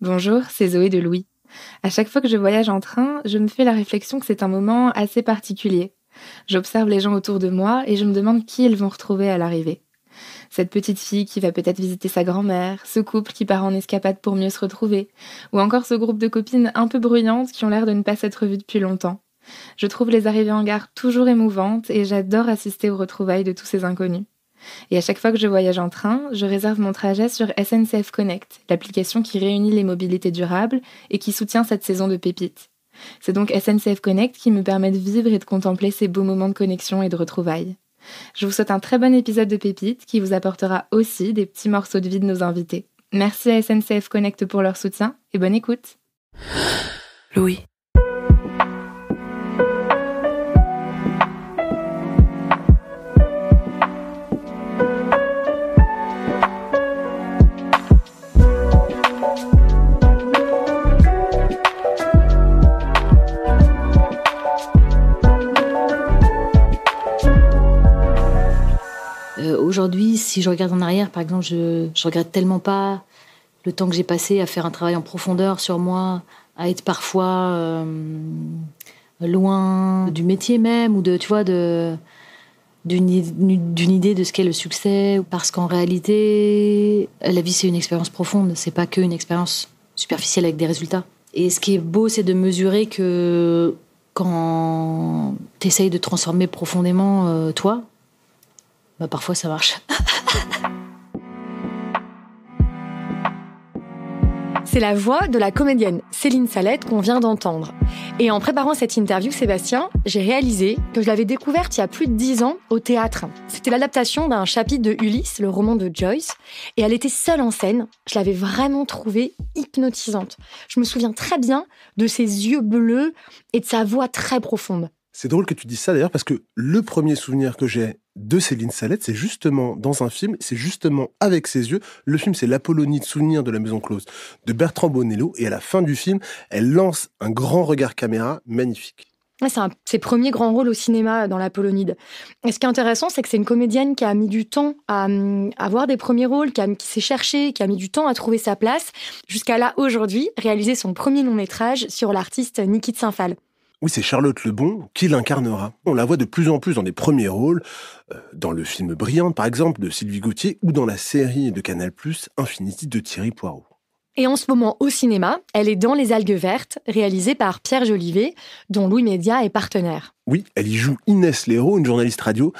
Bonjour, c'est Zoé de Louis. À chaque fois que je voyage en train, je me fais la réflexion que c'est un moment assez particulier. J'observe les gens autour de moi et je me demande qui ils vont retrouver à l'arrivée. Cette petite fille qui va peut-être visiter sa grand-mère, ce couple qui part en escapade pour mieux se retrouver, ou encore ce groupe de copines un peu bruyantes qui ont l'air de ne pas s'être vues depuis longtemps. Je trouve les arrivées en gare toujours émouvantes et j'adore assister aux retrouvailles de tous ces inconnus. Et à chaque fois que je voyage en train, je réserve mon trajet sur SNCF Connect, l'application qui réunit les mobilités durables et qui soutient cette saison de pépites. C'est donc SNCF Connect qui me permet de vivre et de contempler ces beaux moments de connexion et de retrouvailles. Je vous souhaite un très bon épisode de Pépites qui vous apportera aussi des petits morceaux de vie de nos invités. Merci à SNCF Connect pour leur soutien et bonne écoute. Louis. Aujourd'hui, si je regarde en arrière, par exemple, je regrette tellement pas le temps que j'ai passé à faire un travail en profondeur sur moi, à être parfois loin du métier même, ou d'une idée de ce qu'est le succès, parce qu'en réalité, la vie c'est une expérience profonde, c'est pas qu'une expérience superficielle avec des résultats. Et ce qui est beau, c'est de mesurer que quand t'essayes de transformer profondément toi, parfois ça marche. C'est la voix de la comédienne Céline Salette qu'on vient d'entendre. Et en préparant cette interview, Sébastien, j'ai réalisé que je l'avais découverte il y a plus de 10 ans au théâtre. C'était l'adaptation d'un chapitre de Ulysse, le roman de Joyce, et elle était seule en scène. Je l'avais vraiment trouvée hypnotisante. Je me souviens très bien de ses yeux bleus et de sa voix très profonde. C'est drôle que tu dises ça d'ailleurs, parce que le premier souvenir que j'ai de Céline Salette, c'est justement dans un film, c'est justement avec ses yeux. Le film, c'est l'Apollonie de souvenirs de la Maison Close de Bertrand Bonello, et à la fin du film, elle lance un grand regard caméra magnifique. C'est ses premiers grands rôles au cinéma dans l'Apollonide. Et ce qui est intéressant, c'est que c'est une comédienne qui a mis du temps à avoir des premiers rôles, qui s'est cherchée, qui a mis du temps à trouver sa place, jusqu'à là, aujourd'hui, réaliser son premier long-métrage sur l'artiste Niki de Saint-Phal. Oui, c'est Charlotte Lebon qui l'incarnera. On la voit de plus en plus dans des premiers rôles, dans le film Brillante, par exemple, de Sylvie Gauthier, ou dans la série de Canal+, Infinity de Thierry Poirot. Et en ce moment, au cinéma, elle est dans Les Algues Vertes, réalisée par Pierre Jolivet, dont Louis Média est partenaire. Oui, elle y joue Inès Léraud, une journaliste radio,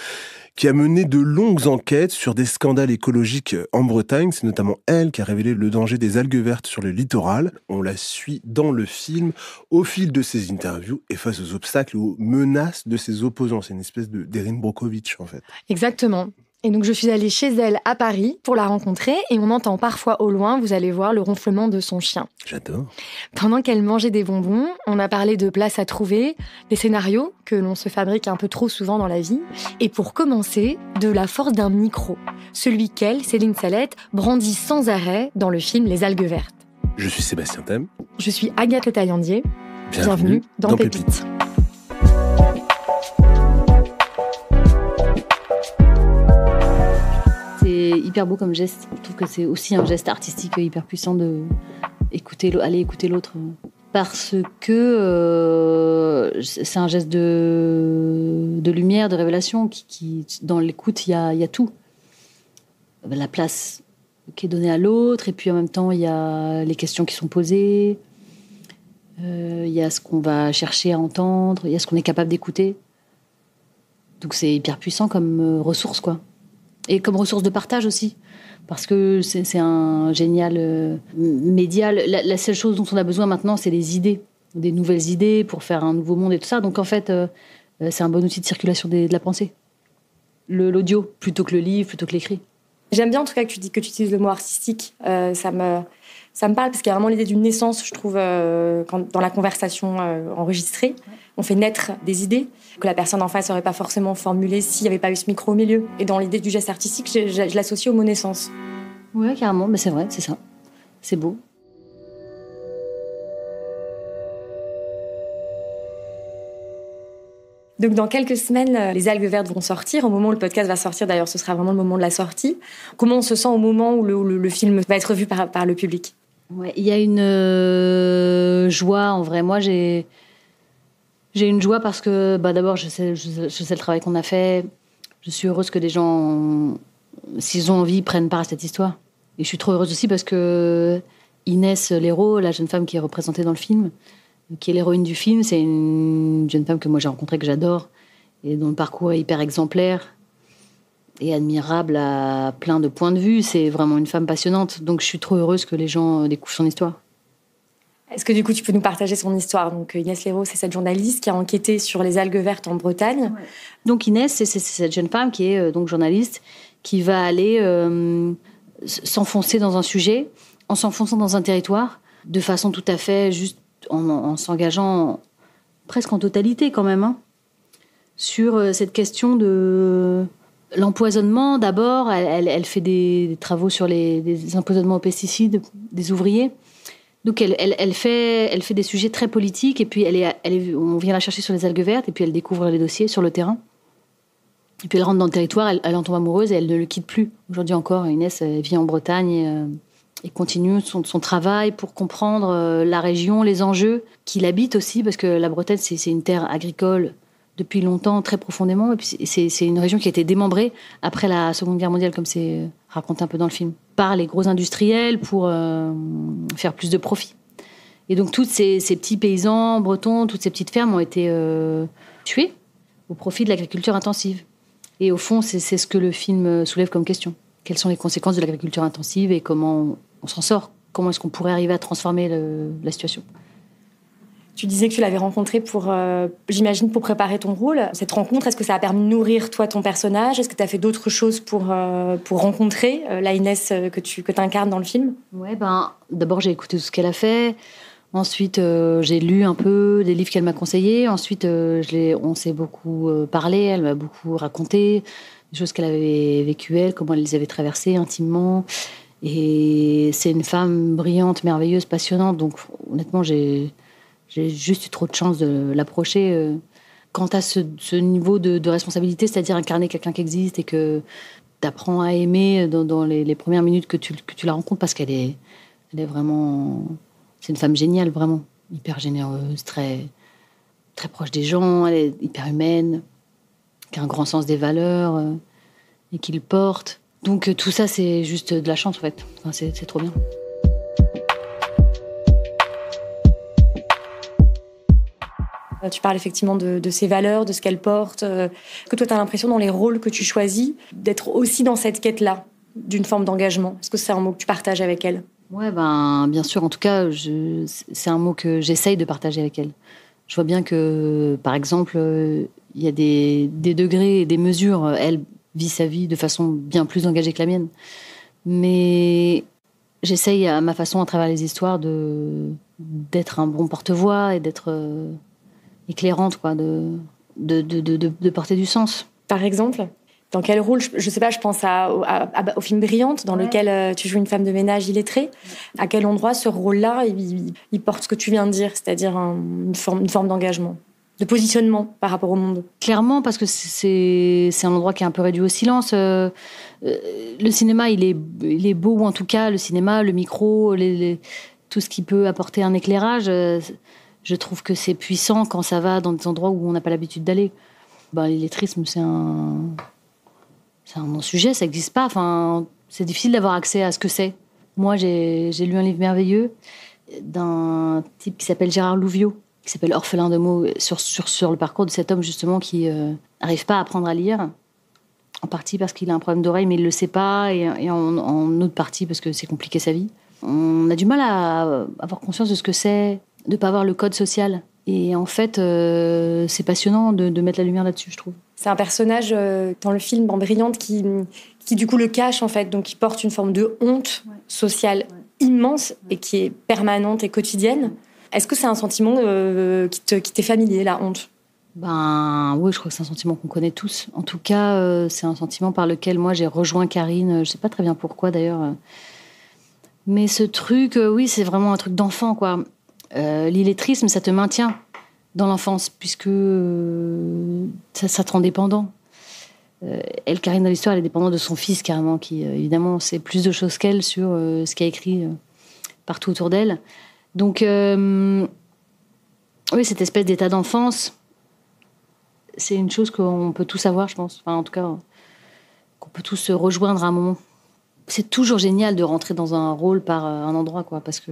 qui a mené de longues enquêtes sur des scandales écologiques en Bretagne. C'est notamment elle qui a révélé le danger des algues vertes sur le littoral. On la suit dans le film au fil de ses interviews et face aux obstacles et aux menaces de ses opposants. C'est une espèce d'Erin Brockovich, en fait. Exactement. Et donc, je suis allée chez elle à Paris pour la rencontrer et on entend parfois au loin, vous allez voir, le ronflement de son chien. J'adore. Pendant qu'elle mangeait des bonbons, on a parlé de places à trouver, des scénarios que l'on se fabrique un peu trop souvent dans la vie. Et pour commencer, de la force d'un micro. Celui qu'elle, Céline Salette, brandit sans arrêt dans le film Les Algues Vertes. Je suis Sébastien Thème. Je suis Agathe Le Taillandier. Bienvenue dans Pépites. C'est hyper beau comme geste. Je trouve que c'est aussi un geste artistique hyper puissant de aller écouter l'autre. Parce que c'est un geste de lumière, de révélation, qui dans l'écoute, il y a tout. La place qui est donnée à l'autre, et puis en même temps, il y a les questions qui sont posées, il y a ce qu'on va chercher à entendre, il y a ce qu'on est capable d'écouter. Donc c'est hyper puissant comme ressource, quoi. Et comme ressource de partage aussi, parce que c'est un génial média. La seule chose dont on a besoin maintenant, c'est des idées, des nouvelles idées pour faire un nouveau monde et tout ça. Donc en fait, c'est un bon outil de circulation de la pensée. L'audio, plutôt que le livre, plutôt que l'écrit. J'aime bien en tout cas que tu utilises le mot artistique. Ça me parle parce qu'il y a vraiment l'idée d'une naissance, je trouve, dans la conversation enregistrée. On fait naître des idées que la personne en face n'aurait pas forcément formulées s'il n'y avait pas eu ce micro au milieu. Et dans l'idée du geste artistique, je l'associe au mot naissance. Ouais, carrément, mais c'est vrai, c'est ça. C'est beau. Donc dans quelques semaines, les algues vertes vont sortir. Au moment où le podcast va sortir, d'ailleurs, ce sera vraiment le moment de la sortie. Comment on se sent au moment où le film va être vu par le public ? Ouais, il y a une joie, en vrai. Moi, j'ai une joie parce que, d'abord, je sais le travail qu'on a fait. Je suis heureuse que les gens, s'ils ont envie, prennent part à cette histoire. Et je suis trop heureuse aussi parce que Inès Léraud, la jeune femme qui est représentée dans le film, qui est l'héroïne du film, c'est une jeune femme que moi j'ai rencontrée, que j'adore, et dont le parcours est hyper exemplaire et admirable à plein de points de vue. C'est vraiment une femme passionnante. Donc je suis trop heureuse que les gens découvrent son histoire. Est-ce que du coup tu peux nous partager son histoire? Donc Inès Léraud, c'est cette journaliste qui a enquêté sur les algues vertes en Bretagne. Ouais. Donc Inès, c'est cette jeune femme qui est donc journaliste, qui va aller s'enfoncer dans un sujet, en s'enfonçant dans un territoire, de façon tout à fait juste en s'engageant presque en totalité quand même, hein, sur cette question de l'empoisonnement. D'abord, elle fait des travaux sur des empoisonnements aux pesticides des ouvriers. Donc elle fait des sujets très politiques, et puis on vient la chercher sur les algues vertes, et puis elle découvre les dossiers sur le terrain. Et puis elle rentre dans le territoire, elle en tombe amoureuse et elle ne le quitte plus. Aujourd'hui encore, Inès vit en Bretagne et continue son travail pour comprendre la région, les enjeux qu'il habite aussi, parce que la Bretagne, c'est une terre agricole depuis longtemps, très profondément. Et puis c'est une région qui a été démembrée après la Seconde Guerre mondiale, comme c'est raconté un peu dans le film, par les gros industriels pour faire plus de profit. Et donc tous ces petits paysans bretons, toutes ces petites fermes ont été tuées au profit de l'agriculture intensive. Et au fond, c'est ce que le film soulève comme question. Quelles sont les conséquences de l'agriculture intensive et comment on s'en sort? Comment est-ce qu'on pourrait arriver à transformer la situation? Tu disais que tu l'avais rencontrée j'imagine, pour préparer ton rôle. Cette rencontre, est-ce que ça a permis de nourrir, toi, ton personnage? Est-ce que tu as fait d'autres choses pour rencontrer la Inès que tu incarnes dans le film? Ouais, d'abord, j'ai écouté tout ce qu'elle a fait. Ensuite, j'ai lu un peu des livres qu'elle m'a conseillés. Ensuite, on s'est beaucoup parlé. Elle m'a beaucoup raconté des choses qu'elle avait vécues, elle, comment elle les avait traversées intimement. Et c'est une femme brillante, merveilleuse, passionnante. Donc, honnêtement, j'ai juste eu trop de chance de l'approcher. Quant à ce niveau de responsabilité, c'est-à-dire incarner quelqu'un qui existe et que tu apprends à aimer dans les premières minutes que tu la rencontres, parce qu'elle est vraiment... C'est une femme géniale, vraiment. Hyper généreuse, très, très proche des gens. Elle est hyper humaine, qui a un grand sens des valeurs et qui le porte. Donc tout ça, c'est juste de la chance, en fait. Enfin, c'est trop bien. Tu parles effectivement de ses valeurs, de ce qu'elle porte. Que toi, tu as l'impression, dans les rôles que tu choisis, d'être aussi dans cette quête-là, d'une forme d'engagement. Est-ce que c'est un mot que tu partages avec elle? Ouais, bien sûr. En tout cas, c'est un mot que j'essaye de partager avec elle. Je vois bien que, par exemple, il y a des degrés et des mesures. Elle vit sa vie de façon bien plus engagée que la mienne. Mais j'essaye, à ma façon, à travers les histoires, d'être un bon porte-voix et d'être éclairante, quoi, de porter du sens. Par exemple, dans quel rôle? Je sais pas, je pense au film Brillante, dans lequel tu joues une femme de ménage illettrée. À quel endroit ce rôle-là, il porte ce que tu viens de dire, c'est-à-dire une forme d'engagement, de positionnement par rapport au monde? Clairement, parce que c'est un endroit qui est un peu réduit au silence. Le cinéma, il est beau, ou en tout cas, le cinéma, le micro, tout ce qui peut apporter un éclairage, je trouve que c'est puissant quand ça va dans des endroits où on n'a pas l'habitude d'aller. L'illettrisme, c'est un non-sujet, ça n'existe pas. Enfin, c'est difficile d'avoir accès à ce que c'est. Moi, j'ai lu un livre merveilleux d'un type qui s'appelle Gérard Louviot, qui s'appelle Orphelin de mots, sur le parcours de cet homme, justement, qui n'arrive pas à apprendre à lire, en partie parce qu'il a un problème d'oreille, mais il ne le sait pas, et en autre partie parce que c'est compliqué sa vie. On a du mal à avoir conscience de ce que c'est, de ne pas avoir le code social. Et en fait, c'est passionnant de mettre la lumière là-dessus, je trouve. C'est un personnage dans le film, en Brillante, qui du coup le cache, en fait, donc qui porte une forme de honte sociale immense et qui est permanente et quotidienne. Est-ce que c'est un sentiment qui t'est familier, la honte? Oui, je crois que c'est un sentiment qu'on connaît tous. En tout cas, c'est un sentiment par lequel moi j'ai rejoint Karine. Je ne sais pas très bien pourquoi d'ailleurs. Mais ce truc, oui, c'est vraiment un truc d'enfant, quoi. L'illettrisme, ça te maintient dans l'enfance, puisque ça te rend dépendant. Elle, Karine, dans l'histoire, elle est dépendante de son fils, carrément, qui, évidemment, sait plus de choses qu'elle sur ce qu'a écrit partout autour d'elle. Donc, oui, cette espèce d'état d'enfance, c'est une chose qu'on peut tous avoir, je pense. Enfin, en tout cas, qu'on peut tous se rejoindre à un moment. C'est toujours génial de rentrer dans un rôle par un endroit, quoi, parce que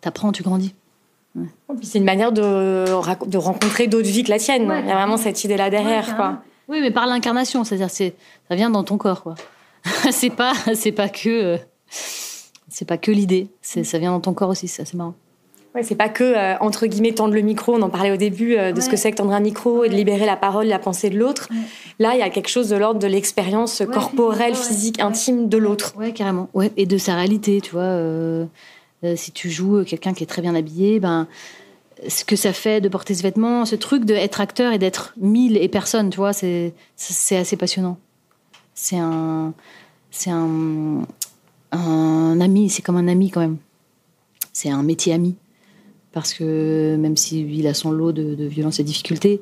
t'apprends, tu grandis. Ouais. Puis c'est une manière de rencontrer d'autres vies que la tienne. Ouais, il y a vraiment cette idée-là derrière, quoi. Oui, mais par l'incarnation, c'est-à-dire ça vient dans ton corps, quoi. c'est pas que l'idée, ça vient dans ton corps aussi, ça, c'est marrant. Ouais, c'est pas que, entre guillemets, tendre le micro, on en parlait au début, de ce que c'est que tendre un micro et de libérer la parole, la pensée de l'autre. Ouais. Là, il y a quelque chose de l'ordre de l'expérience corporelle, physique, intime de l'autre. Ouais, carrément. Ouais, et de sa réalité, tu vois. Si tu joues quelqu'un qui est très bien habillé, ce que ça fait de porter ce vêtement, ce truc d'être acteur et d'être 1000 et personne, tu vois, c'est assez passionnant. C'est un ami, c'est comme un ami quand même. C'est un métier ami. Parce que même si lui, il a son lot de violences et difficultés,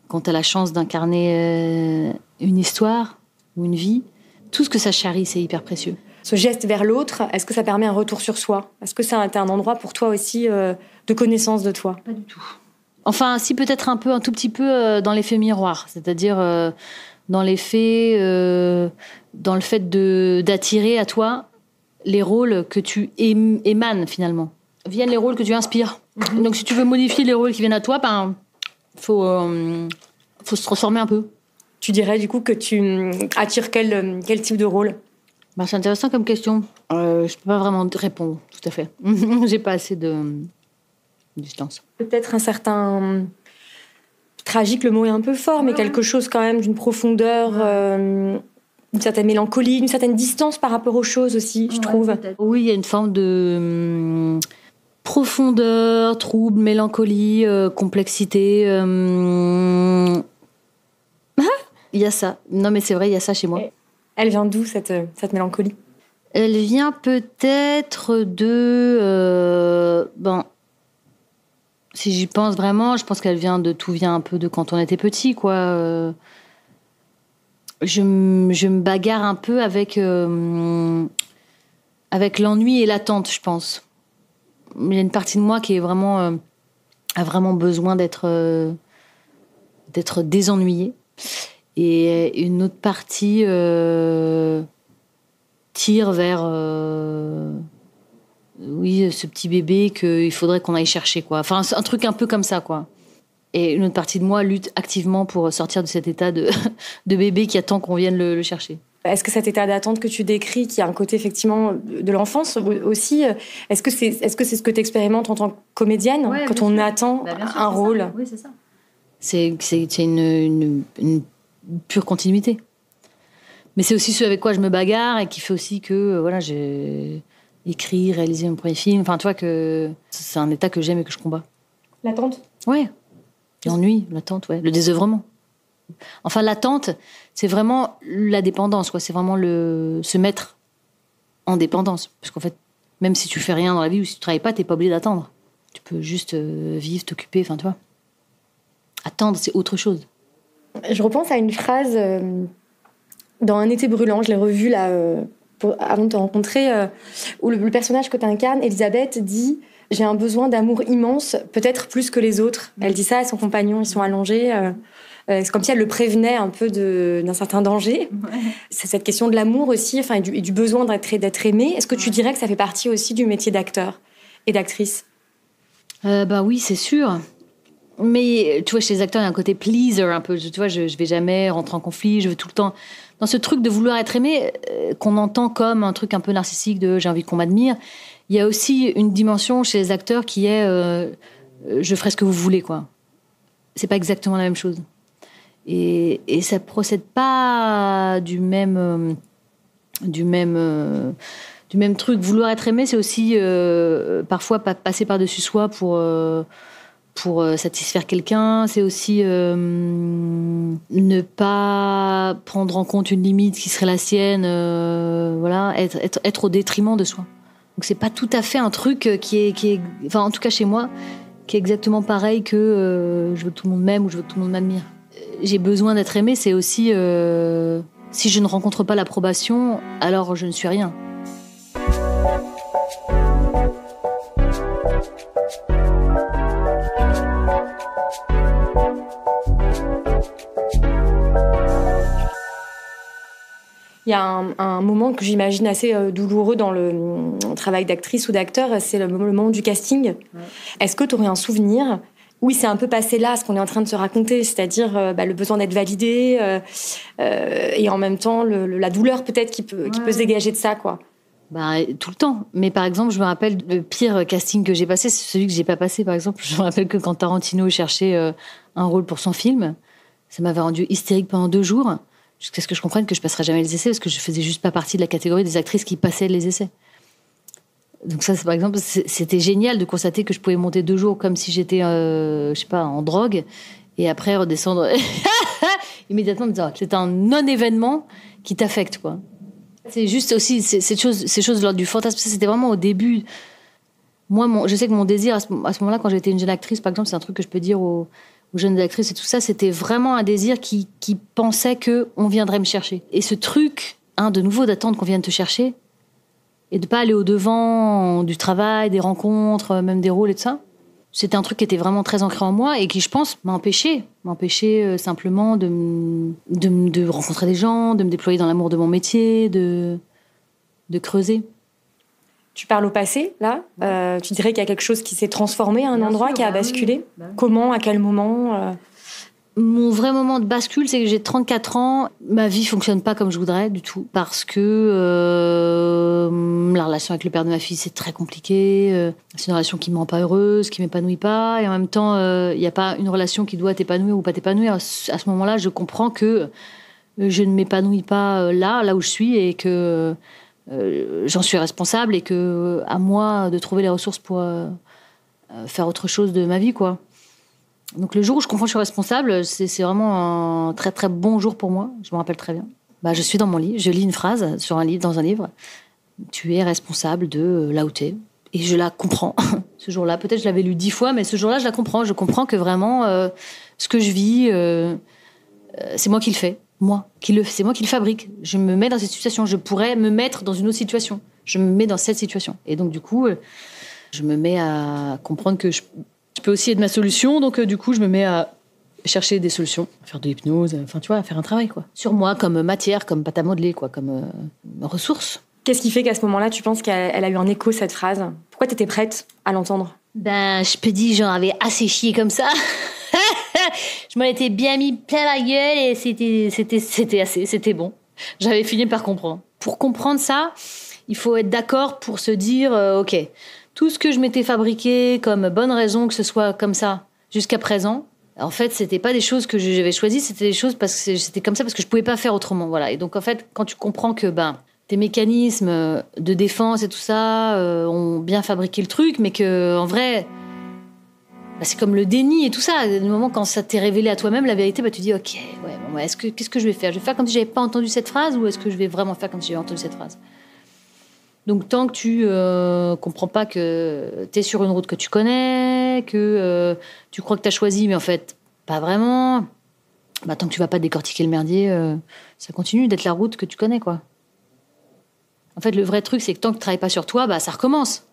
quand tu as la chance d'incarner une histoire ou une vie, tout ce que ça charrie, c'est hyper précieux. Ce geste vers l'autre, est-ce que ça permet un retour sur soi ? Est-ce que c'est un endroit pour toi aussi de connaissance de toi ? Pas du tout. Enfin, si, peut-être un tout petit peu dans l'effet miroir. C'est-à-dire dans l'effet, dans le fait d'attirer à toi les rôles que tu émanes finalement. Viennent les rôles que tu inspires. Mm-hmm. Donc si tu veux modifier les rôles qui viennent à toi, faut se transformer un peu. Tu dirais du coup que tu attires quel type de rôle ? C'est intéressant comme question. Je peux pas vraiment te répondre, tout à fait. J'ai pas assez de distance. Peut-être un certain... Tragique, le mot est un peu fort, mais quelque chose quand même d'une profondeur, une certaine mélancolie, une certaine distance par rapport aux choses aussi, je trouve. Peut-être. Oui, il y a une forme de profondeur, trouble, mélancolie, complexité. Il y a ça. Non, mais c'est vrai, il y a ça chez moi. Elle vient d'où, cette mélancolie ? Elle vient peut-être de... si j'y pense vraiment, je pense qu'elle vient un peu de quand on était petit, quoi. Je me bagarre un peu avec l'ennui et l'attente, je pense. Il y a une partie de moi qui est vraiment, a vraiment besoin d'être désennuyée. Et une autre partie tire vers ce petit bébé qu'il faudrait qu'on aille chercher, quoi. Enfin, un truc un peu comme ça, quoi. Et une autre partie de moi lutte activement pour sortir de cet état de bébé qui attend qu'on vienne le chercher. Est-ce que cet état d'attente que tu décris, qui a un côté effectivement de l'enfance aussi, est-ce que c'est ce que tu expérimentes en tant que comédienne, quand on attend un rôle ? Oui, c'est ça. C'est une pure continuité. Mais c'est aussi ce avec quoi je me bagarre et qui fait aussi que j'ai écrit, réalisé mon premier film. Enfin, tu vois que c'est un état que j'aime et que je combats. L'attente ? Ouais. L'ennui, l'attente, ouais. Le désœuvrement. Enfin, l'attente, c'est vraiment la dépendance, quoi. C'est vraiment se mettre en dépendance. Parce qu'en fait, même si tu fais rien dans la vie ou si tu travailles pas, t'es pas obligé d'attendre. Tu peux juste vivre, t'occuper, enfin, tu vois. Attendre, c'est autre chose. Je repense à une phrase dans Un été brûlant, je l'ai revue là, avant de te rencontrer, où le personnage que tu incarnes, Elisabeth, dit « J'ai un besoin d'amour immense, peut-être plus que les autres ». Elle dit ça à son compagnon, ils sont allongés. C'est comme si elle le prévenait un peu d'un certain danger. Ouais. C'est cette question de l'amour aussi, enfin, et du besoin d'être aimé. Est-ce que tu dirais que ça fait partie aussi du métier d'acteur et d'actrice ? Oui, c'est sûr. Mais tu vois, chez les acteurs, il y a un côté pleaser un peu. Tu vois, je vais jamais rentrer en conflit, je veux tout le temps... Dans ce truc de vouloir être aimé, qu'on entend comme un truc un peu narcissique de « j'ai envie qu'on m'admire », il y a aussi une dimension chez les acteurs qui est je ferai ce que vous voulez, quoi. C'est pas exactement la même chose. Et ça procède pas du même truc. Vouloir être aimé, c'est aussi parfois passer par-dessus soi pour satisfaire quelqu'un. C'est aussi ne pas prendre en compte une limite qui serait la sienne. Être au détriment de soi. Donc c'est pas tout à fait un truc qui est enfin, en tout cas chez moi, qui est exactement pareil que je veux que tout le monde m'aime ou je veux que tout le monde m'admire. J'ai besoin d'être aimée, c'est aussi si je ne rencontre pas l'approbation, alors je ne suis rien. Il y a un moment que j'imagine assez douloureux dans le travail d'actrice ou d'acteur, c'est le moment du casting. Ouais. Est-ce que tu aurais un souvenir où il s'est un peu passé là, ce qu'on est en train de se raconter, c'est-à-dire le besoin d'être validé et en même temps la douleur peut-être qui peut se dégager de ça, quoi. Tout le temps. Mais par exemple, je me rappelle le pire casting que j'ai passé, c'est celui que j'ai pas passé. Par exemple, je me rappelle que quand Tarantino cherchait un rôle pour son film, ça m'avait rendu hystérique pendant 2 jours. Jusqu'à ce que je comprenne que je passerais jamais les essais parce que je faisais juste pas partie de la catégorie des actrices qui passaient les essais. Donc ça, par exemple, c'était génial de constater que je pouvais monter 2 jours comme si j'étais, je sais pas, en drogue, et après redescendre immédiatement en me disant que c'est un non-événement qui t'affecte, quoi. C'est juste aussi ces choses de l'ordre du fantasme. C'était vraiment au début. Moi, je sais que mon désir à ce moment-là, quand j'étais une jeune actrice, par exemple, c'est un truc que je peux dire aux jeunes actrices et tout ça, c'était vraiment un désir qui pensait qu'on viendrait me chercher. Et ce truc, de nouveau, d'attendre qu'on vienne te chercher et de pas aller au-devant du travail, des rencontres, même des rôles et tout ça, c'était un truc qui était vraiment très ancré en moi et qui, je pense, m'a empêché simplement de rencontrer des gens, de me déployer dans l'amour de mon métier, de creuser. Tu parles au passé, là. Tu dirais qu'il y a quelque chose qui s'est transformé à un endroit, qui a basculé. Oui. Comment, à quel moment Mon vrai moment de bascule, c'est que j'ai 34 ans. Ma vie fonctionne pas comme je voudrais du tout. Parce que la relation avec le père de ma fille, c'est très compliqué. C'est une relation qui me rend pas heureuse, qui m'épanouit pas. Et en même temps, il n'y a pas une relation qui doit t'épanouir ou pas t'épanouir. À ce moment-là, je comprends que je ne m'épanouis pas là où je suis et que j'en suis responsable et que à moi de trouver les ressources pour faire autre chose de ma vie, quoi. Donc le jour où je comprends que je suis responsable, c'est vraiment un très très bon jour pour moi. Je me rappelle très bien. Je suis dans mon lit, je lis une phrase dans un livre. Tu es responsable de là où t'es. Et je la comprends. Ce jour-là, peut-être je l'avais lu 10 fois, mais ce jour-là, je la comprends. Je comprends que vraiment, ce que je vis, c'est moi qui le fais. C'est moi qui le fabrique. Je me mets dans cette situation. Je pourrais me mettre dans une autre situation. Je me mets dans cette situation. Et donc, du coup, je me mets à comprendre que je peux aussi être ma solution. Donc, du coup, je me mets à chercher des solutions, à faire de l'hypnose, enfin, tu vois, à faire un travail, quoi. Sur moi, comme matière, comme pâte à modeler, quoi, comme ressource. Qu'est-ce qui fait qu'à ce moment-là, tu penses qu'elle a eu un écho, cette phrase ? Pourquoi t'étais prête à l'entendre ? Je peux dire, j'en avais assez chié comme ça. Je m'en étais bien mis plein la gueule et c'était bon. J'avais fini par comprendre. Pour comprendre ça, il faut être d'accord pour se dire, ok, tout ce que je m'étais fabriqué comme bonne raison que ce soit comme ça jusqu'à présent, en fait, c'était pas des choses que j'avais choisies, c'était des choses parce que c'était comme ça parce que je pouvais pas faire autrement, voilà. Et donc en fait, quand tu comprends que tes mécanismes de défense et tout ça ont bien fabriqué le truc, mais que en vrai, c'est comme le déni et tout ça. Du moment quand ça t'est révélé à toi-même la vérité, tu dis ok, qu'est-ce que je vais faire ? Je vais faire comme si j'avais pas entendu cette phrase ou est-ce que je vais vraiment faire comme si j'avais entendu cette phrase ? Donc tant que tu comprends pas que t'es sur une route que tu connais, que tu crois que t'as choisi, mais en fait pas vraiment, tant que tu vas pas décortiquer le merdier, ça continue d'être la route que tu connais, quoi. En fait, le vrai truc, c'est que tant que tu travailles pas sur toi, ça recommence.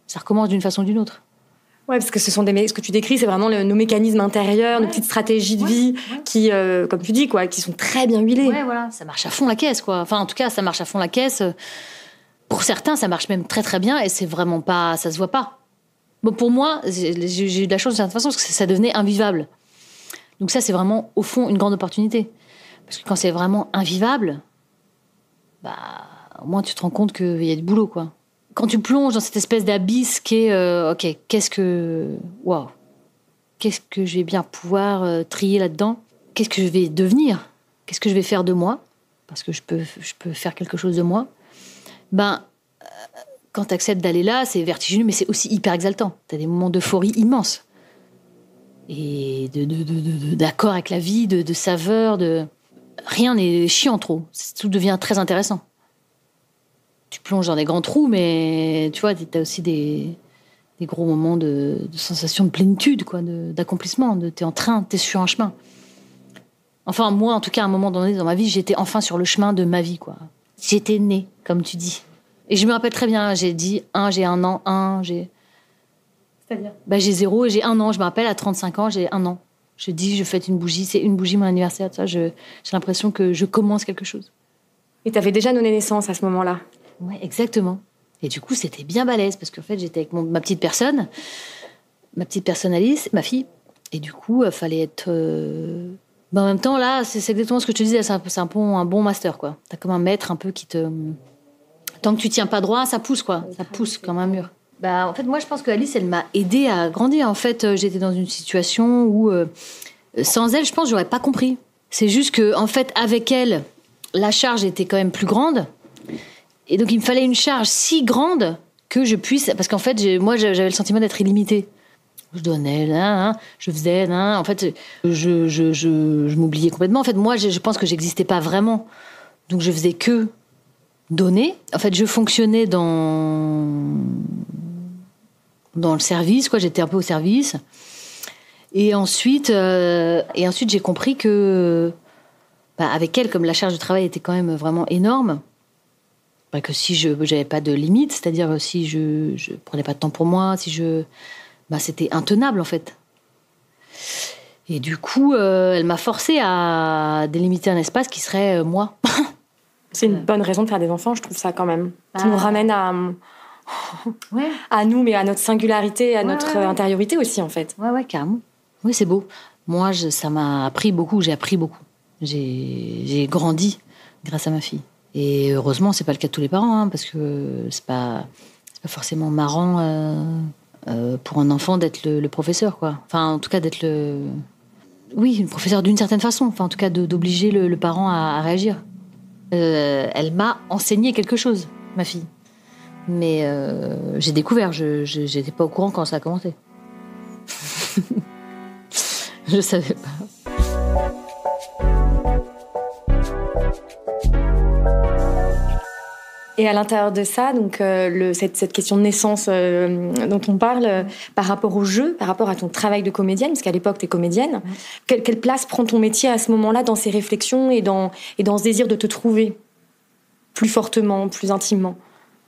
Ça recommence d'une façon ou d'une autre. Ouais, parce que ce que tu décris, c'est vraiment nos mécanismes intérieurs, nos petites stratégies de vie qui, comme tu dis, quoi, qui sont très bien huilées. Ouais, voilà, ça marche à fond la caisse, quoi. Enfin, en tout cas, ça marche à fond la caisse. Pour certains, ça marche même très très bien et c'est vraiment pas, ça se voit pas. Bon, pour moi, j'ai eu de la chance d'une certaine façon parce que ça devenait invivable. Donc ça, c'est vraiment au fond une grande opportunité. Parce que quand c'est vraiment invivable, au moins tu te rends compte qu'il y a du boulot, quoi. Quand tu plonges dans cette espèce d'abysse qui est, ok, qu'est-ce que je vais bien pouvoir trier là-dedans ? Qu'est-ce que je vais devenir ? Qu'est-ce que je vais faire de moi ? Parce que je peux faire quelque chose de moi. Quand tu acceptes d'aller là, c'est vertigineux, mais c'est aussi hyper exaltant. Tu as des moments d'euphorie immenses. Et d'accord avec la vie, de saveur, rien n'est chiant trop. Tout devient très intéressant. Tu plonges dans des grands trous, mais tu vois, tu as aussi des gros moments de sensation de plénitude, quoi, d'accomplissement. T'es sur un chemin. Enfin, moi, en tout cas, à un moment donné dans ma vie, j'étais enfin sur le chemin de ma vie, quoi. J'étais née, comme tu dis. Et je me rappelle très bien, j'ai dit j'ai un an, C'est-à-dire J'ai 0 et j'ai 1 an. Je me rappelle, à 35 ans, j'ai 1 an. Je dis, je fête une bougie, c'est une bougie mon anniversaire. Ça, j'ai l'impression que je commence quelque chose. Et t'avais déjà donné naissance à ce moment-là. Ouais, exactement. Et du coup, c'était bien balèze parce qu'en fait, j'étais avec ma petite personne Alice, ma fille. Et du coup, il fallait être. En même temps, là, c'est exactement ce que je te disais. C'est un bon master, quoi. T'as comme un maître un peu qui te. Tant que tu tiens pas droit, ça pousse, quoi. Ça pousse comme un mur. En fait, moi, je pense que Alice, elle m'a aidée à grandir. En fait, j'étais dans une situation où, sans elle, je pense, j'aurais pas compris. C'est juste que, en fait, avec elle, la charge était quand même plus grande. Et donc, il me fallait une charge si grande que je puisse... Parce qu'en fait, j'avais le sentiment d'être illimitée. Je donnais, je faisais, en fait, je m'oubliais complètement. En fait, moi, je pense que j'existais pas vraiment. Donc, je faisais que donner. En fait, je fonctionnais dans le service, quoi. J'étais un peu au service. Et ensuite, j'ai compris que, avec elle, comme la charge de travail était quand même vraiment énorme, que si je n'avais pas de limite, c'est-à-dire si je prenais pas de temps pour moi, c'était intenable en fait. Et du coup, elle m'a forcée à délimiter un espace qui serait moi. C'est une bonne raison de faire des enfants, je trouve ça quand même. Ça nous ramène à nous, mais à notre singularité, à notre intériorité aussi en fait. Ouais, carrément. Oui, c'est beau. Moi, ça m'a appris beaucoup, j'ai appris beaucoup. J'ai grandi grâce à ma fille. Et heureusement, c'est pas le cas de tous les parents, parce que c'est pas forcément marrant pour un enfant d'être le professeur, quoi. Enfin, en tout cas, d'être le professeur d'une certaine façon. Enfin, en tout cas, d'obliger le parent à réagir. Elle m'a enseigné quelque chose, ma fille. Mais j'ai découvert, j'étais pas au courant quand ça a commencé. Je savais pas. Et à l'intérieur de ça, donc cette question de naissance dont on parle, par rapport au jeu, par rapport à ton travail de comédienne, parce qu'à l'époque t'es comédienne, quelle place prend ton métier à ce moment-là dans ces réflexions et dans ce désir de te trouver plus fortement, plus intimement?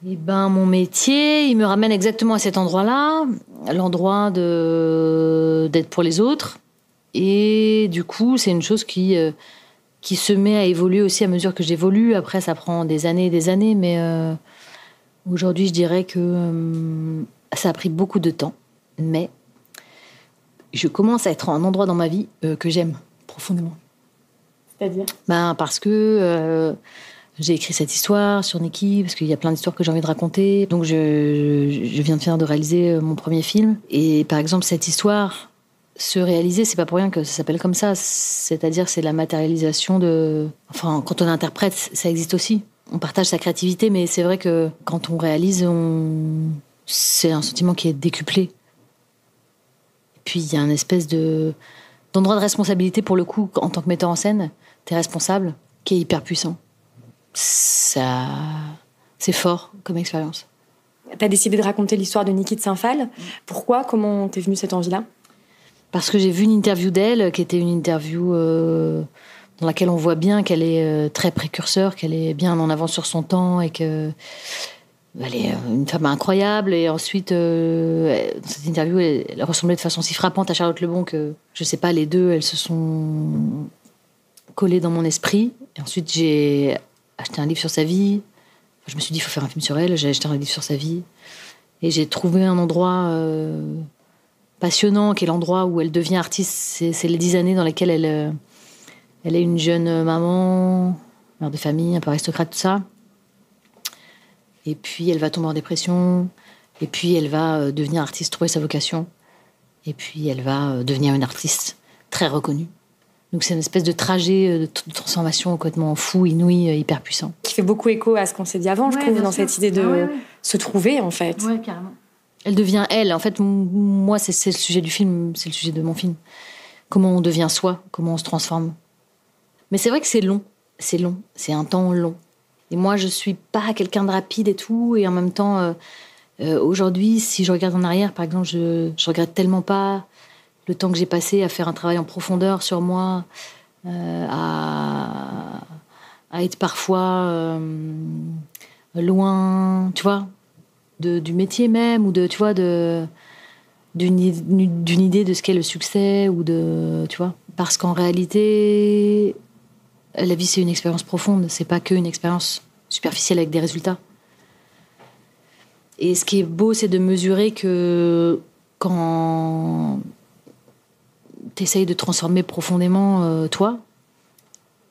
Mon métier, il me ramène exactement à cet endroit-là, l'endroit d'être pour les autres. Et du coup, c'est une chose qui se met à évoluer aussi à mesure que j'évolue. Après, ça prend des années, mais aujourd'hui, je dirais que ça a pris beaucoup de temps. Mais je commence à être à un endroit dans ma vie que j'aime profondément. C'est-à-dire ? Parce que j'ai écrit cette histoire sur Niki, parce qu'il y a plein d'histoires que j'ai envie de raconter. Donc, je viens de réaliser mon premier film. Et par exemple, cette histoire... Se réaliser, c'est pas pour rien que ça s'appelle comme ça. C'est-à-dire, c'est la matérialisation de... Enfin, quand on interprète, ça existe aussi. On partage sa créativité, mais c'est vrai que quand on réalise, c'est un sentiment qui est décuplé. Et puis, il y a un espèce d'endroit de responsabilité, pour le coup, en tant que metteur en scène, t'es responsable, qui est hyper puissant. Ça... C'est fort comme expérience. T'as décidé de raconter l'histoire de Niki de Saint-Phal. Pourquoi ? Comment t'es venue cette envie-là ? Parce que j'ai vu une interview d'elle, qui était une interview dans laquelle on voit bien qu'elle est très précurseur, qu'elle est bien en avance sur son temps et qu'elle est une femme incroyable. Et ensuite, dans cette interview, elle ressemblait de façon si frappante à Charlotte Lebon que, je sais pas, les deux, elles se sont collées dans mon esprit. Et ensuite, j'ai acheté un livre sur sa vie. Je me suis dit, il faut faire un film sur elle. J'ai acheté un livre sur sa vie. Et j'ai trouvé un endroit... passionnant, qui est l'endroit où elle devient artiste. C'est les 10 années dans lesquelles elle est une jeune maman, mère de famille, un peu aristocrate, tout ça. Et puis elle va tomber en dépression. Et puis elle va devenir artiste, trouver sa vocation. Et puis elle va devenir une artiste très reconnue. Donc c'est une espèce de trajet de transformation complètement fou, inouï, hyper puissant. Qui fait beaucoup écho à ce qu'on s'est dit avant, je trouve, dans cette idée de se trouver, en fait. Ouais, carrément. Elle devient elle. En fait, moi, c'est le sujet du film, c'est le sujet de mon film. Comment on devient soi, comment on se transforme. Mais c'est vrai que c'est long. C'est long. C'est un temps long. Et moi, je suis pas quelqu'un de rapide et tout. Et en même temps, aujourd'hui, si je regarde en arrière, par exemple, je regrette tellement pas le temps que j'ai passé à faire un travail en profondeur sur moi, à être parfois loin, tu vois, du métier même, ou de d'une idée de ce qu'est le succès ou de, tu vois. Parce qu'en réalité, la vie, c'est une expérience profonde. C'est pas qu'une expérience superficielle avec des résultats. Et ce qui est beau, c'est de mesurer que quand t'essayes de transformer profondément toi,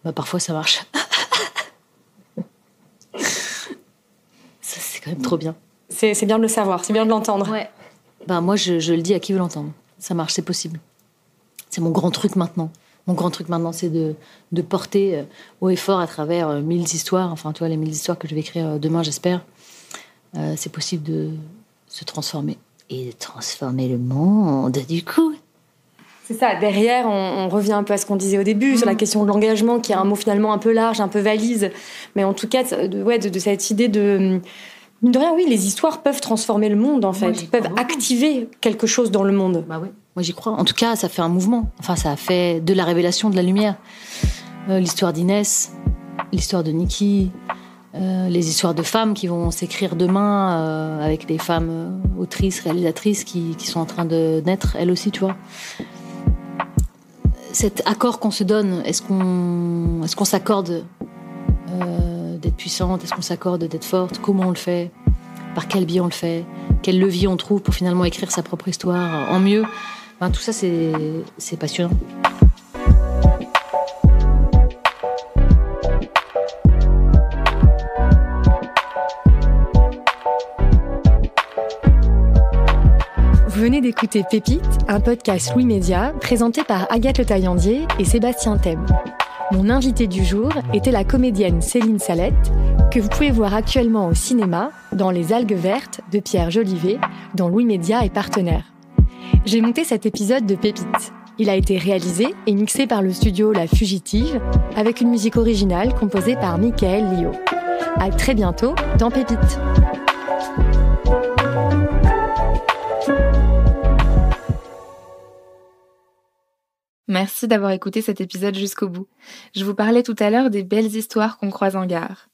bah parfois ça marche. Ça, c'est quand même trop bien. C'est bien de le savoir, c'est bien de l'entendre. Ouais. Bah moi, je le dis à qui veut l'entendre. Ça marche, c'est possible. C'est mon grand truc maintenant. Mon grand truc maintenant, c'est de porter haut et fort à travers 1000 histoires. Enfin, tu vois, les 1000 histoires que je vais écrire demain, j'espère. C'est possible de se transformer. Et de transformer le monde, du coup. C'est ça, derrière, on revient un peu à ce qu'on disait au début, sur la question de l'engagement, qui est un mot finalement un peu large, un peu valise. Mais en tout cas, de cette idée de... Mine de rien, oui, les histoires peuvent transformer le monde, en fait. Peuvent activer quelque chose dans le monde. Bah oui, moi j'y crois. En tout cas, ça fait un mouvement. Enfin, ça a fait de la révélation, de la lumière. L'histoire d'Inès, l'histoire de Niki, les histoires de femmes qui vont s'écrire demain avec des femmes autrices, réalisatrices qui sont en train de naître, elles aussi, tu vois. Cet accord qu'on se donne, est-ce qu'on s'accorde d'être puissante, est-ce qu'on s'accorde d'être forte, comment on le fait, par quel biais on le fait, quel levier on trouve pour finalement écrire sa propre histoire en mieux. Ben, tout ça, c'est passionnant. Vous venez d'écouter Pépite, un podcast Louis Média présenté par Agathe Le Taillandier et Sébastien Thème. Mon invitée du jour était la comédienne Céline Salette, que vous pouvez voir actuellement au cinéma dans Les Algues Vertes de Pierre Jolivet, dont Louis Média est partenaire. J'ai monté cet épisode de Pépite. Il a été réalisé et mixé par le studio La Fugitive, avec une musique originale composée par Michael Lio. À très bientôt dans Pépite. Merci d'avoir écouté cet épisode jusqu'au bout. Je vous parlais tout à l'heure des belles histoires qu'on croise en gare.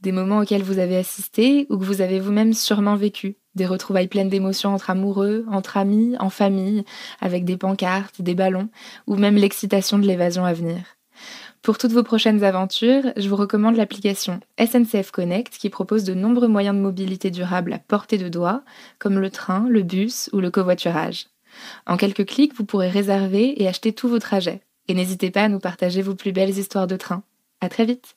Des moments auxquels vous avez assisté ou que vous avez vous-même sûrement vécu. Des retrouvailles pleines d'émotions entre amoureux, entre amis, en famille, avec des pancartes, des ballons, ou même l'excitation de l'évasion à venir. Pour toutes vos prochaines aventures, je vous recommande l'application SNCF Connect qui propose de nombreux moyens de mobilité durable à portée de doigt, comme le train, le bus ou le covoiturage. En quelques clics, vous pourrez réserver et acheter tous vos trajets. Et n'hésitez pas à nous partager vos plus belles histoires de train. À très vite!